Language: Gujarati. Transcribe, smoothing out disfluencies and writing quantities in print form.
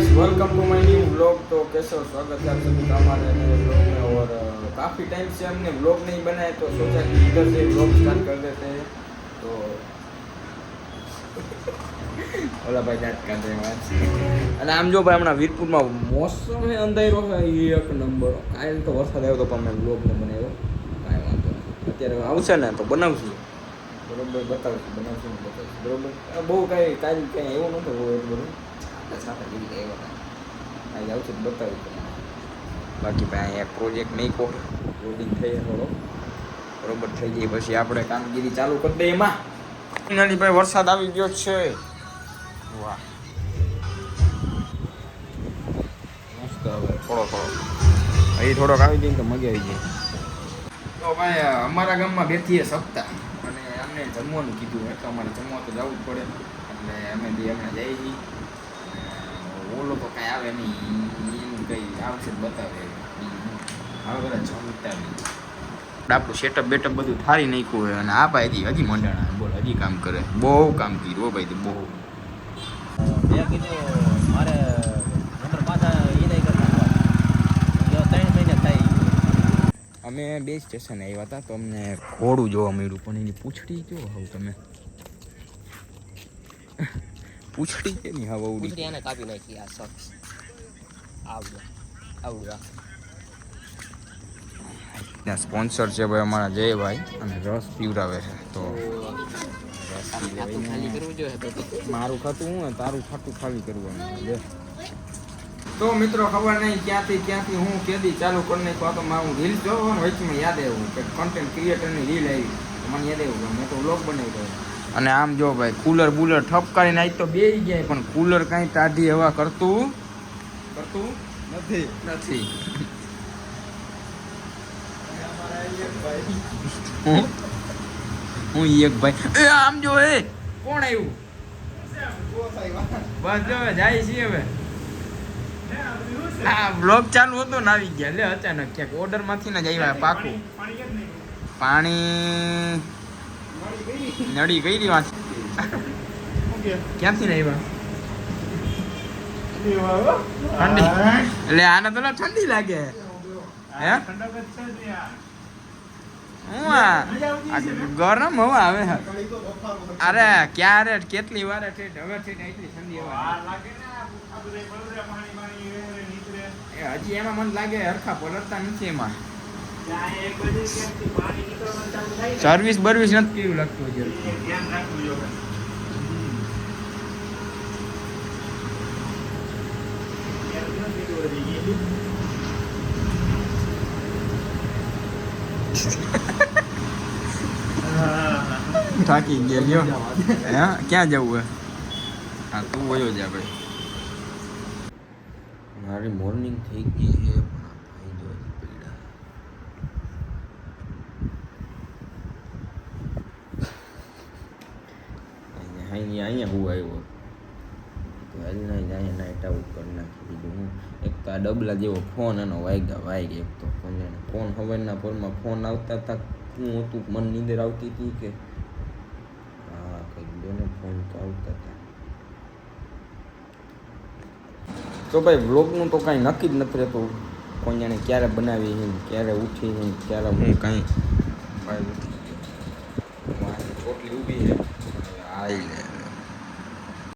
Guys welcome to my new vlog. तो कैसे हो, स्वागत है आप सभी का हमारे नए व्लॉग में। और काफ़ी टाइम से हमने व्लॉग नहीं बनाए तो सोचा कि इधर से व्लॉग स्टार्ट कर देते हैं। तो ઓલા ભાઈ દાંત કાઢે વાત અને આમ જો ભાઈ હમણાં વીરપુરમાં મોસમ હે અંધારો હે એક નંબર. કાલ તો વરસાદ આવ્યો તો પણ મેં વ્લોગ ન બનાવ્યો. કાંઈ વાંધો નહીં, અત્યારે આવશે ને તો બનાવશું બરોબર, બતાવશું બનાવશું બરોબર. બહુ કાંઈ કાલ કાંઈ એવું નહોતું એટલું બધું. આપણે સાથે જેવી આવ્યા હતા કાંઈ આવશે તો બતાવ્યું. બાકી ભાઈ અહીંયા એક પ્રોજેક્ટ મેકો લોડિંગ થઈ થોડો બરોબર થઈ જાય પછી આપણે કામગીરી ચાલુ કરી દઈએ એમાં. ફાઇનલી ભાઈ વરસાદ આવી ગયો છે. વાહ મસ્ત. હવે થોડોક અહીં થોડોક આવી જાય તો મજા આવી જાય. તો ભાઈ અમારા ગામમાં બેઠીએ સપ્તાહ અને અમને જમવાનું કીધું એટલે અમારે જમવા તો જવું જ પડે એટલે અમે બી હમણાં જઈએ છીએ. ઓલો તો કાંઈ આવે નહીં, એનું કંઈ આવશે બતાવે હવે બધા જમતા નહીં. આપણું સેટઅપ બેટઅપ બધું થારી નાખ્યું હોય અને આ ભાઈ હજી મંડાણા બોલ હજી કામ કરે. બહુ કામ કર્યું હો ભાઈ, બહુ. મેં કીધું મારે નંબર પાછા એ નહીં કરતા 3 મહિને થાય. અમે બે સ્ટેશન આવ્યા હતા તો અમને ઘોડું જોવા મળ્યું પણ એની પૂંછડી જો હવે તમે પૂંછડી કે નહીં હવે પૂછડી એને કાપી નાખી આ શખ્સ. આવડું ત્યાં સ્પોન્સર છે ભાઈ અમારા જયભાઈ અને રસ પીવડાવે છે. તો ખાલી કરવું જોઈએ તો મારું ખાતું હું તારું ખાતું ખાલી કરવાનું. તો મિત્રો ખબર નહીં ક્યાંથી હું કેદી ચાલુ કરી નાખ્યું. તો હું રીલ જોવો ને વચમાં યાદ આવ્યું કે કન્ટેન્ટ ક્રિએટરની રીલ આવી મને યાદ આવ્યું મેં તો વ્લોગ બનાવી દઉં. અને આમ જો ભાઈ કુલર બુલર ઠપકારીને આજ તો બેસી ગયા પણ કુલર કાંઈ ટાઢી હવા કરતું નથી. હું એક ભાઈ આમ જો હે કોણ આવ્યું બસ જો જાય છે હવે. હા બ્લોગ ચાલુ હતો ને આવી ગયા લે અચાનક ક્યાંક ઓર્ડર માંથી ને જ આવ્યા પાકું. પાણી નળી ગઈ રી વાંચી ક્યાંથી ને આવ્યા ઠંડી એટલે આને તો ઠંડી લાગે હે ગરમ હવા આવે. અરે ક્યારે કેટલી વાર હવે એટલી ઠંડી હવા હજી એમાં મને લાગે હરખા પલટતા નથી. એમાં સર્વિસ બર્વિસ નથી કેવું લાગતું હજી. થાકી ગયા લ્યો. હા ક્યાં જવું હે? હા તું વયો જા ભાઈ. મારી મોર્નિંગ થઈ ગઈ છે પણ ભાઈ જો પીડા અહીંયા હું આવ્યો તો અહીંયા નાઇટ આઉટ કરી નાખી દીધું. હું એક તો આ ડબલા જેવો ફોન એનો વાગે એક તો ફોન હવારના પોરમાં ફોન આવતા હતા. હું હતું મન નીંદર આવતી હતી કે હા કંઈક બેને ફોન તો આવતા હતા. તો ભાઈ વ્લોગનું તો કાંઈ નક્કી જ નથી રહેતું. કોઈ જાણે ક્યારે બનાવી છે ક્યારે ઉઠી છે ક્યારે હું કાંઈ ભાઈ રોટલી ઊભી છે